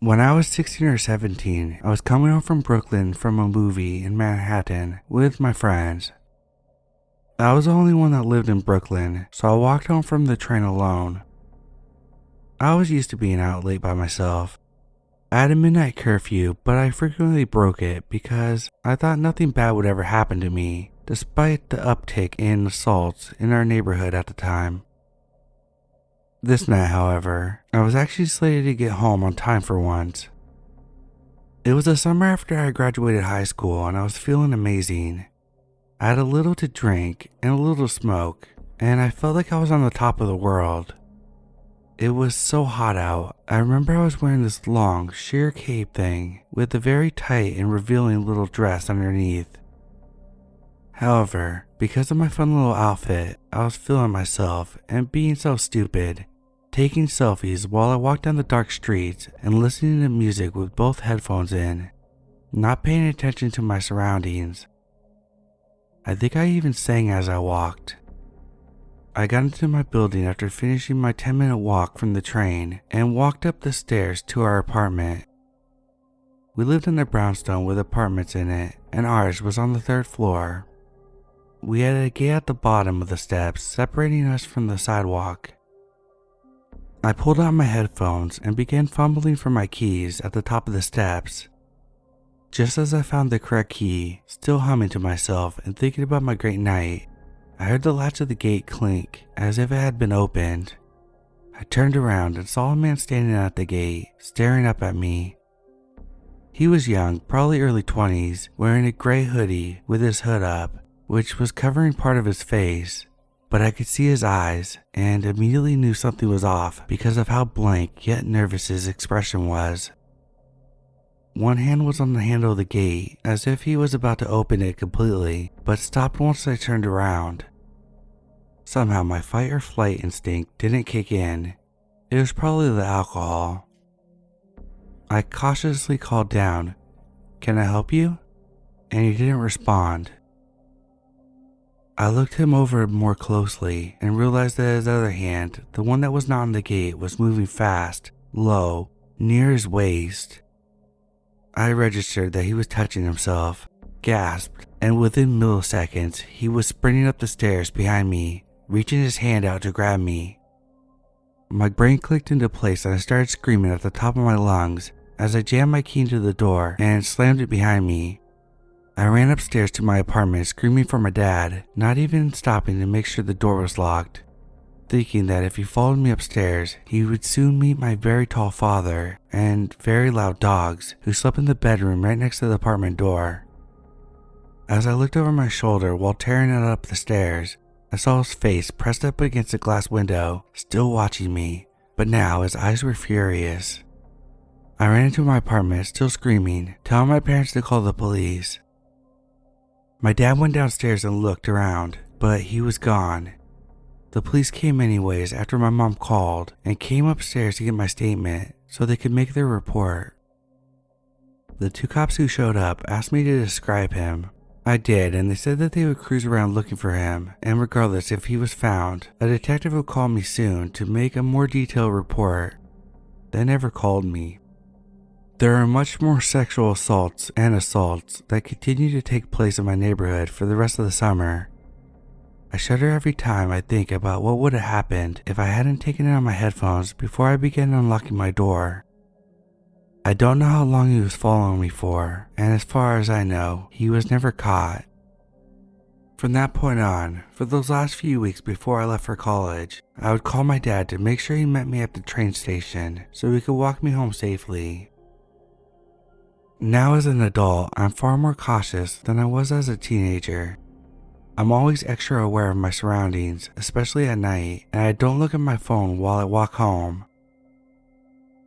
When I was 16 or 17, I was coming home from Brooklyn from a movie in Manhattan with my friends. I was the only one that lived in Brooklyn, so I walked home from the train alone. I was used to being out late by myself. I had a midnight curfew, but I frequently broke it because I thought nothing bad would ever happen to me, despite the uptick in assaults in our neighborhood at the time. This night, however, I was actually slated to get home on time for once. It was the summer after I graduated high school and I was feeling amazing. I had a little to drink and a little to smoke, and I felt like I was on the top of the world. It was so hot out. I remember I was wearing this long, sheer cape thing with a very tight and revealing little dress underneath. However, because of my fun little outfit, I was feeling myself and being so stupid, taking selfies while I walked down the dark streets and listening to music with both headphones in, not paying attention to my surroundings. I think I even sang as I walked. I got into my building after finishing my 10-minute walk from the train and walked up the stairs to our apartment. We lived in a brownstone with apartments in it, and ours was on the 3rd floor. We had a gate at the bottom of the steps separating us from the sidewalk. I pulled out my headphones and began fumbling for my keys at the top of the steps. Just as I found the correct key, still humming to myself and thinking about my great night, I heard the latch of the gate clink as if it had been opened. I turned around and saw a man standing at the gate, staring up at me. He was young, probably early 20s, wearing a gray hoodie with his hood up, which was covering part of his face, but I could see his eyes and immediately knew something was off because of how blank yet nervous his expression was. One hand was on the handle of the gate as if he was about to open it completely, but stopped once I turned around. Somehow my fight or flight instinct didn't kick in. It was probably the alcohol. I cautiously called down, "Can I help you?" And he didn't respond. I looked him over more closely and realized that his other hand, the one that was not on the gate, was moving fast, low, near his waist. I registered that he was touching himself, gasped, and within milliseconds, he was sprinting up the stairs behind me, reaching his hand out to grab me. My brain clicked into place and I started screaming at the top of my lungs as I jammed my key into the door and slammed it behind me. I ran upstairs to my apartment screaming for my dad, not even stopping to make sure the door was locked, thinking that if he followed me upstairs, he would soon meet my very tall father and very loud dogs who slept in the bedroom right next to the apartment door. As I looked over my shoulder while tearing it up the stairs, I saw his face pressed up against a glass window, still watching me, but now his eyes were furious. I ran into my apartment still screaming, telling my parents to call the police. My dad went downstairs and looked around, but he was gone. The police came anyways after my mom called and came upstairs to get my statement so they could make their report. The 2 cops who showed up asked me to describe him. I did, and they said that they would cruise around looking for him, and regardless if he was found, a detective would call me soon to make a more detailed report. They never called me. There are much more sexual assaults and assaults that continue to take place in my neighborhood for the rest of the summer. I shudder every time I think about what would have happened if I hadn't taken out my headphones before I began unlocking my door. I don't know how long he was following me for, and as far as I know, he was never caught. From that point on, for those last few weeks before I left for college, I would call my dad to make sure he met me at the train station so he could walk me home safely. Now as an adult, I'm far more cautious than I was as a teenager. I'm always extra aware of my surroundings, especially at night, and I don't look at my phone while I walk home.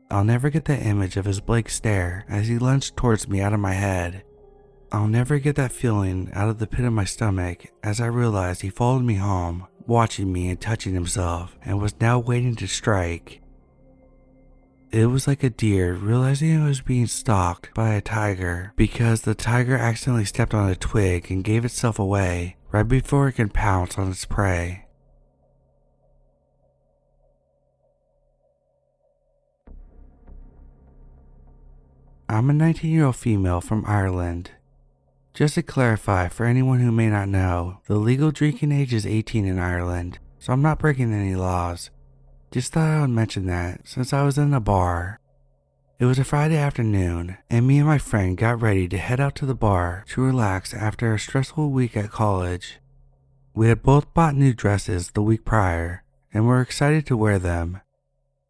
I'll never get that image of his blank stare as he lunged towards me out of my head. I'll never get that feeling out of the pit of my stomach as I realized he followed me home, watching me and touching himself, and was now waiting to strike. It was like a deer realizing it was being stalked by a tiger because the tiger accidentally stepped on a twig and gave itself away right before it can pounce on its prey. I'm a 19-year-old female from Ireland. Just to clarify for anyone who may not know, the legal drinking age is 18 in Ireland, so I'm not breaking any laws. Just thought I would mention that since I was in a bar. It was a Friday afternoon, and me and my friend got ready to head out to the bar to relax after a stressful week at college. We had both bought new dresses the week prior, and were excited to wear them.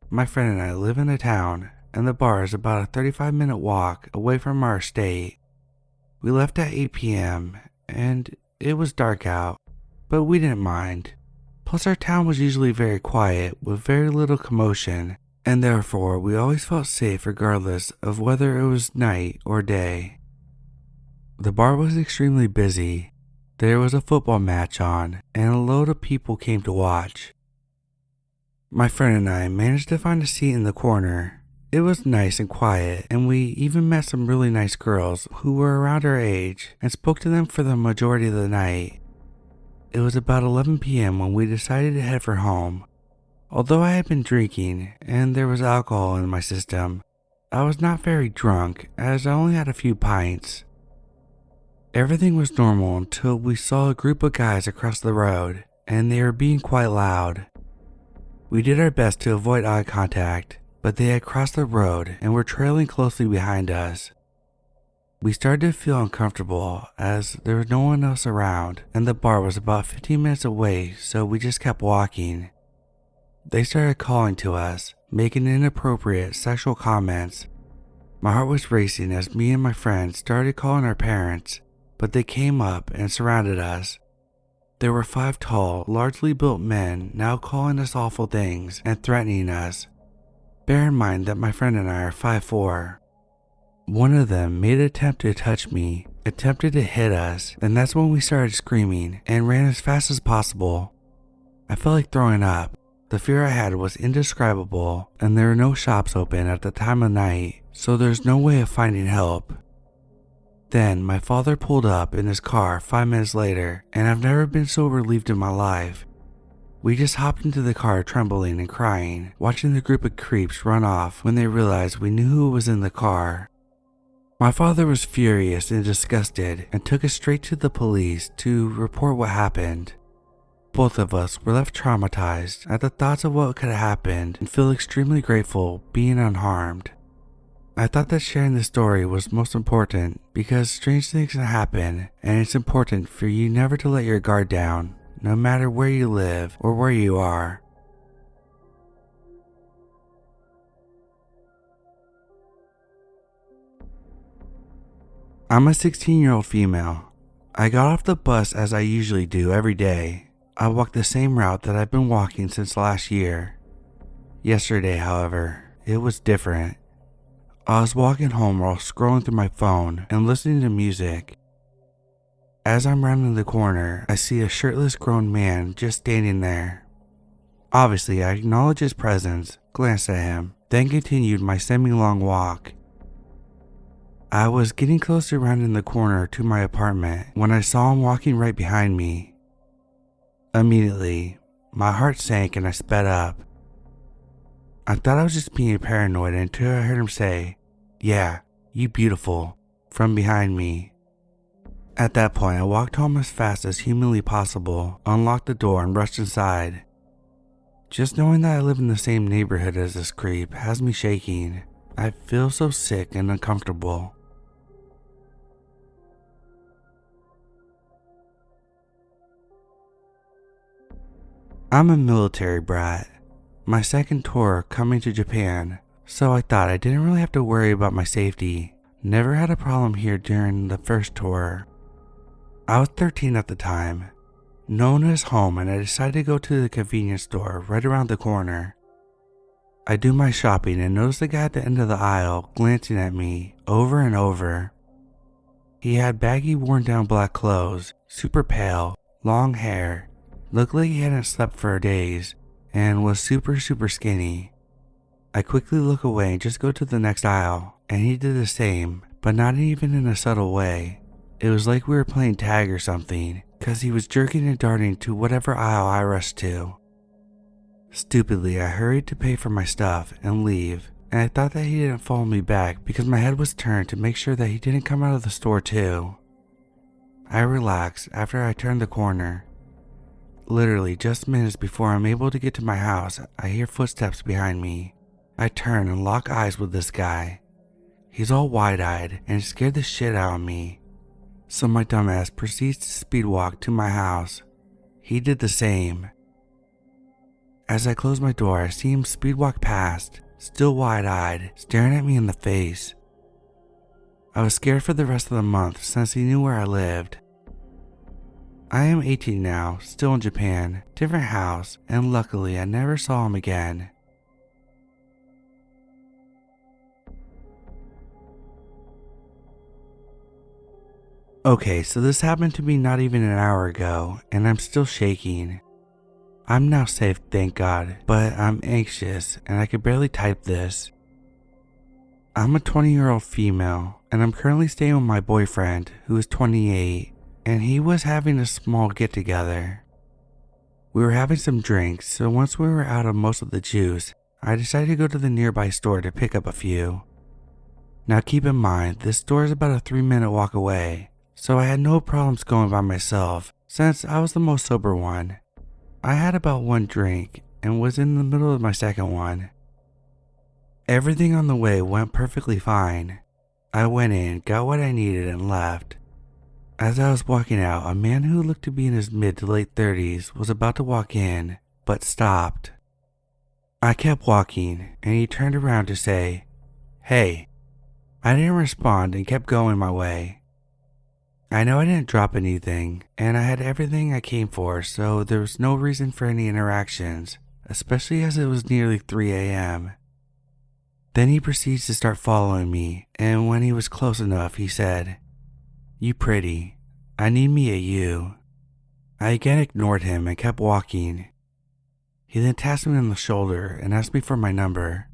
My friend and I live in a town, and the bar is about a 35-minute walk away from our estate. We left at 8 p.m., and it was dark out, but we didn't mind. Plus our town was usually very quiet with very little commotion, and therefore we always felt safe regardless of whether it was night or day. The bar was extremely busy. There was a football match on, and a load of people came to watch. My friend and I managed to find a seat in the corner. It was nice and quiet, and we even met some really nice girls who were around our age and spoke to them for the majority of the night. It was about 11 p.m. when we decided to head for home. Although I had been drinking and there was alcohol in my system, I was not very drunk as I only had a few pints. Everything was normal until we saw a group of guys across the road, and they were being quite loud. We did our best to avoid eye contact, but they had crossed the road and were trailing closely behind us. We started to feel uncomfortable as there was no one else around, and the bar was about 15 minutes away, so we just kept walking. They started calling to us, making inappropriate sexual comments. My heart was racing as me and my friends started calling our parents, but they came up and surrounded us. There were 5 tall, largely built men now calling us awful things and threatening us. Bear in mind that my friend and I are 5'4". One of them made an attempt to touch me, attempted to hit us, and that's when we started screaming and ran as fast as possible. I felt like throwing up. The fear I had was indescribable, and there were no shops open at the time of night, so there's no way of finding help. Then my father pulled up in his car 5 minutes later, and I've never been so relieved in my life. We just hopped into the car trembling and crying, watching the group of creeps run off when they realized we knew who was in the car. My father was furious and disgusted and took us straight to the police to report what happened. Both of us were left traumatized at the thoughts of what could have happened and feel extremely grateful being unharmed. I thought that sharing this story was most important because strange things can happen, and it's important for you never to let your guard down, no matter where you live or where you are. I'm a 16-year-old female. I got off the bus as I usually do every day. I walked the same route that I've been walking since last year. Yesterday, however, it was different. I was walking home while scrolling through my phone and listening to music. As I'm rounding the corner, I see a shirtless grown man just standing there. Obviously, I acknowledged his presence, glanced at him, then continued my semi-long walk. I was getting close to rounding the corner to my apartment when I saw him walking right behind me. Immediately, my heart sank and I sped up. I thought I was just being paranoid until I heard him say, "Yeah, you beautiful," from behind me. At that point, I walked home as fast as humanly possible, unlocked the door, and rushed inside. Just knowing that I live in the same neighborhood as this creep has me shaking. I feel so sick and uncomfortable. I'm a military brat. My second tour coming to Japan, so I thought I didn't really have to worry about my safety. Never had a problem here during the first tour. I was 13 at the time. No one was home and I decided to go to the convenience store right around the corner. I do my shopping and notice the guy at the end of the aisle glancing at me over and over. He had baggy worn down black clothes, super pale, long hair, looked like he hadn't slept for days, and was super skinny. I quickly look away and just go to the next aisle, and he did the same, but not even in a subtle way. It was like we were playing tag or something, cause he was jerking and darting to whatever aisle I rushed to. Stupidly, I hurried to pay for my stuff and leave, and I thought that he didn't follow me back because my head was turned to make sure that he didn't come out of the store too. I relaxed after I turned the corner. Literally just minutes before I'm able to get to my house, I hear footsteps behind me. I turn and lock eyes with this guy. He's all wide-eyed and it scared the shit out of me. So my dumbass proceeds to speed walk to my house. He did the same. As I close my door, I see him speed walk past, still wide-eyed, staring at me in the face. I was scared for the rest of the month since he knew where I lived. I am 18 now, still in Japan, different house, and luckily I never saw him again. Okay, so this happened to me not even an hour ago, and I'm still shaking. I'm now safe, thank God, but I'm anxious and I could barely type this. I'm a 20-year-old female, and I'm currently staying with my boyfriend, who is 28, and he was having a small get-together. We were having some drinks, so once we were out of most of the juice, I decided to go to the nearby store to pick up a few. Now keep in mind, this store is about a 3-minute walk away, so I had no problems going by myself since I was the most sober one. I had about one drink and was in the middle of my second one. Everything on the way went perfectly fine. I went in, got what I needed, and left. As I was walking out, a man who looked to be in his mid to late 30s was about to walk in, but stopped. I kept walking, and he turned around to say, "Hey." I didn't respond and kept going my way. I know I didn't drop anything, and I had everything I came for, so there was no reason for any interactions, especially as it was nearly 3 a.m. Then he proceeds to start following me, and when he was close enough, he said, "You pretty. I need me a you." I again ignored him and kept walking. He then tapped me on the shoulder and asked me for my number.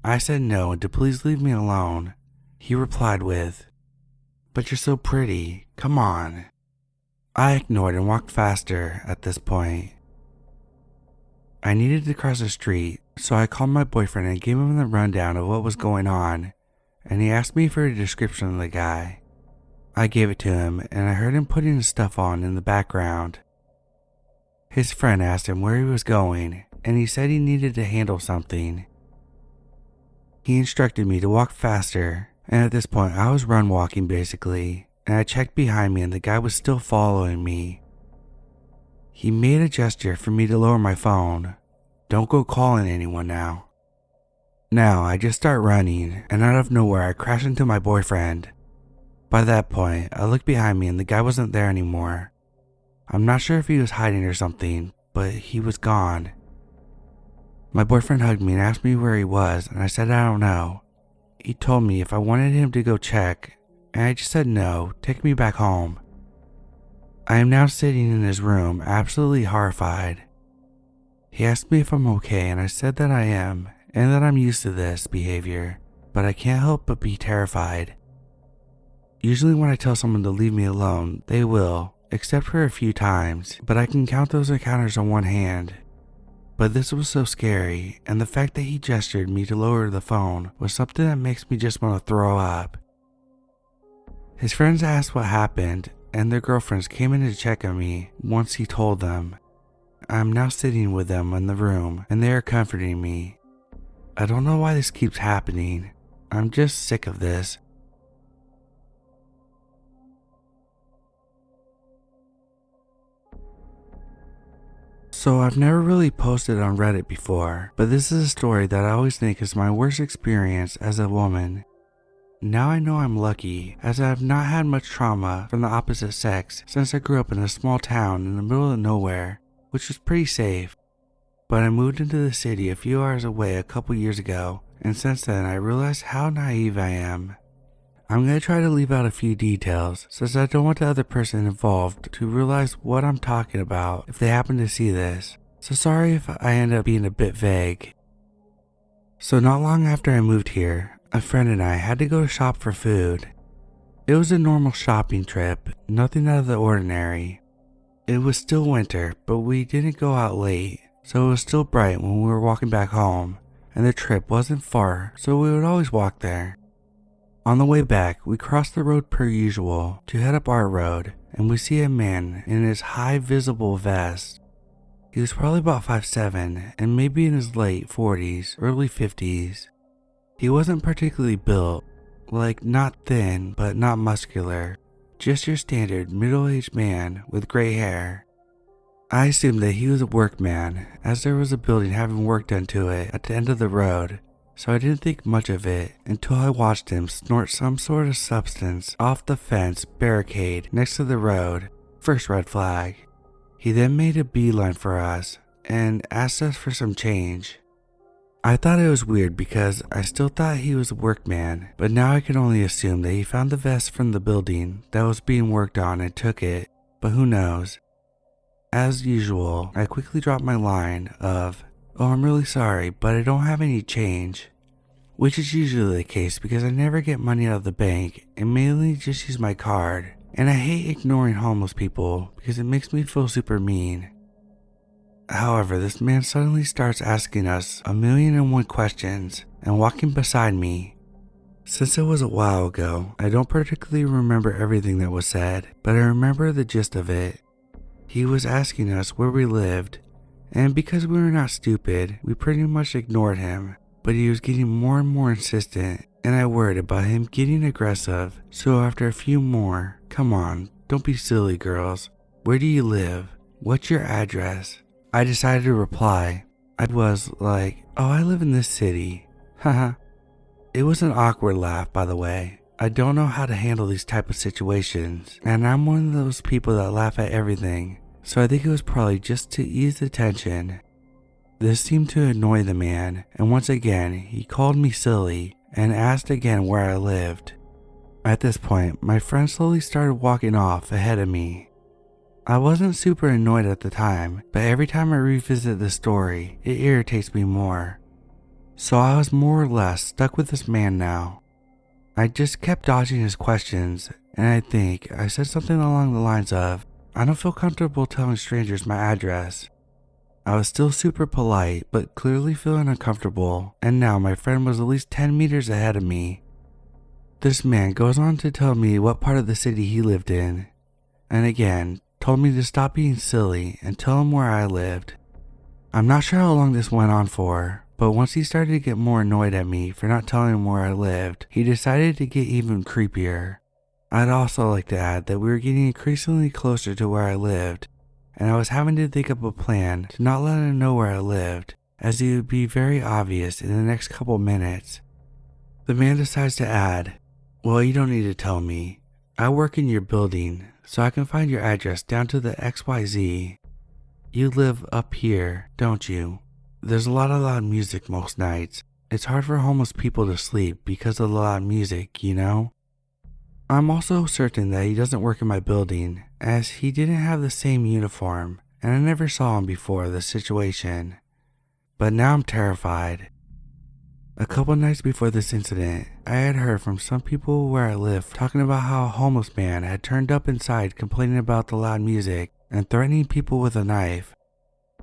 I said no and to please leave me alone. He replied with, "But you're so pretty, come on." I ignored and walked faster at this point. I needed to cross the street, so I called my boyfriend and gave him the rundown of what was going on, and he asked me for a description of the guy. I gave it to him, and I heard him putting his stuff on in the background. His friend asked him where he was going, and he said he needed to handle something. He instructed me to walk faster, and at this point I was run walking basically, and I checked behind me and the guy was still following me. He made a gesture for me to lower my phone. "Don't go calling anyone now." Now I just start running, and out of nowhere I crash into my boyfriend. By that point, I looked behind me and the guy wasn't there anymore. I'm not sure if he was hiding or something, but he was gone. My boyfriend hugged me and asked me where he was, and I said I don't know. He told me if I wanted him to go check, and I just said no, take me back home. I am now sitting in his room, absolutely horrified. He asked me if I'm okay, and I said that I am, and that I'm used to this behavior, but I can't help but be terrified. Usually when I tell someone to leave me alone, they will, except for a few times, but I can count those encounters on one hand. But this was so scary, and the fact that he gestured me to lower the phone was something that makes me just want to throw up. His friends asked what happened, and their girlfriends came in to check on me once he told them. I'm now sitting with them in the room, and they are comforting me. I don't know why this keeps happening. I'm just sick of this. So I've never really posted on Reddit before, but this is a story that I always think is my worst experience as a woman. Now I know I'm lucky, as I have not had much trauma from the opposite sex since I grew up in a small town in the middle of nowhere, which was pretty safe. But I moved into the city a few hours away a couple years ago, and since then I realized how naive I am. I'm going to try to leave out a few details, since I don't want the other person involved to realize what I'm talking about if they happen to see this, so sorry if I end up being a bit vague. So not long after I moved here, a friend and I had to go shop for food. It was a normal shopping trip, nothing out of the ordinary. It was still winter, but we didn't go out late, so it was still bright when we were walking back home, and the trip wasn't far, so we would always walk there. On the way back, we crossed the road per usual to head up our road, and we see a man in his high visible vest. He was probably about 5'7" and maybe in his late 40s, early 50s. He wasn't particularly built, like not thin but not muscular, just your standard middle-aged man with gray hair. I assumed that he was a workman, as there was a building having work done to it at the end of the road, so I didn't think much of it until I watched him snort some sort of substance off the fence barricade next to the road. First red flag. He then made a beeline for us and asked us for some change. I thought it was weird because I still thought he was a workman, but now I can only assume that he found the vest from the building that was being worked on and took it, but who knows. As usual, I quickly dropped my line of, "Oh, I'm really sorry, but I don't have any change," which is usually the case because I never get money out of the bank and mainly just use my card, and I hate ignoring homeless people because it makes me feel super mean. However, this man suddenly starts asking us 1,000,001 questions and walking beside me. Since it was a while ago, I don't particularly remember everything that was said, but I remember the gist of it. He was asking us where we lived, and because we were not stupid, we pretty much ignored him, but he was getting more and more insistent, and I worried about him getting aggressive, so after a few more, "Come on, don't be silly girls, where do you live? What's your address?" I decided to reply. I was like, "Oh, I live in this city." Haha. It was an awkward laugh, by the way. I don't know how to handle these type of situations, and I'm one of those people that laugh at everything, so I think it was probably just to ease the tension. This seemed to annoy the man, and once again, he called me silly and asked again where I lived. At this point, my friend slowly started walking off ahead of me. I wasn't super annoyed at the time, but every time I revisit the story, it irritates me more. So I was more or less stuck with this man now. I just kept dodging his questions, and I think I said something along the lines of, "I don't feel comfortable telling strangers my address." I was still super polite, but clearly feeling uncomfortable, and now my friend was at least 10 meters ahead of me. This man goes on to tell me what part of the city he lived in, and again, told me to stop being silly and tell him where I lived. I'm not sure how long this went on for, but once he started to get more annoyed at me for not telling him where I lived, he decided to get even creepier. I'd also like to add that we were getting increasingly closer to where I lived, and I was having to think up a plan to not let him know where I lived, as it would be very obvious in the next couple minutes. The man decides to add, "Well, you don't need to tell me. I work in your building, so I can find your address down to the XYZ. You live up here, don't you? There's a lot of loud music most nights. It's hard for homeless people to sleep because of the loud music, you know?" I'm also certain that he doesn't work in my building, as he didn't have the same uniform, and I never saw him before the situation. But now I'm terrified. A couple nights before this incident, I had heard from some people where I live talking about how a homeless man had turned up inside complaining about the loud music and threatening people with a knife.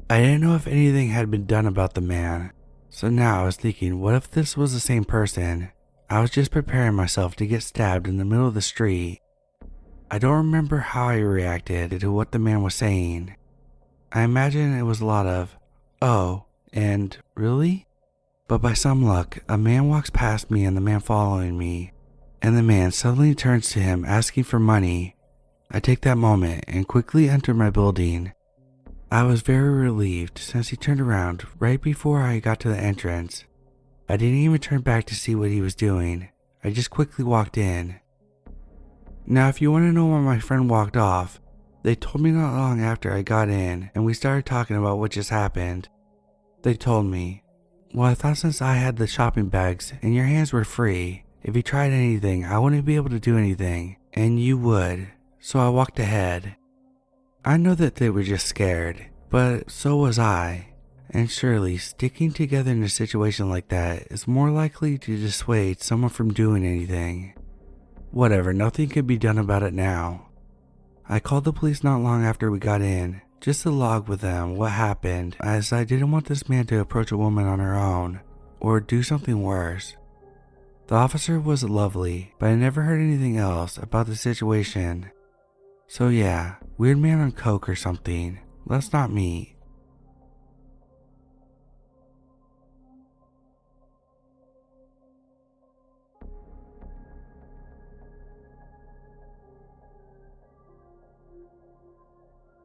I didn't know if anything had been done about the man, so now I was thinking, what if this was the same person? I was just preparing myself to get stabbed in the middle of the street. I don't remember how I reacted to what the man was saying. I imagine it was a lot of, "Oh, and really?" But by some luck, a man walks past me and the man following me, and the man suddenly turns to him asking for money. I take that moment and quickly enter my building. I was very relieved since he turned around right before I got to the entrance. I didn't even turn back to see what he was doing. I just quickly walked in. Now, if you want to know why my friend walked off, they told me not long after I got in and we started talking about what just happened. They told me, "Well, I thought since I had the shopping bags and your hands were free, if you tried anything, I wouldn't be able to do anything, and you would, so I walked ahead." I know that they were just scared, but so was I. And surely, sticking together in a situation like that is more likely to dissuade someone from doing anything. Whatever, nothing could be done about it now. I called the police not long after we got in, just to log with them what happened, as I didn't want this man to approach a woman on her own. or do something worse. The officer was lovely, but I never heard anything else about the situation. So yeah, weird man on coke or something. Let's not meet.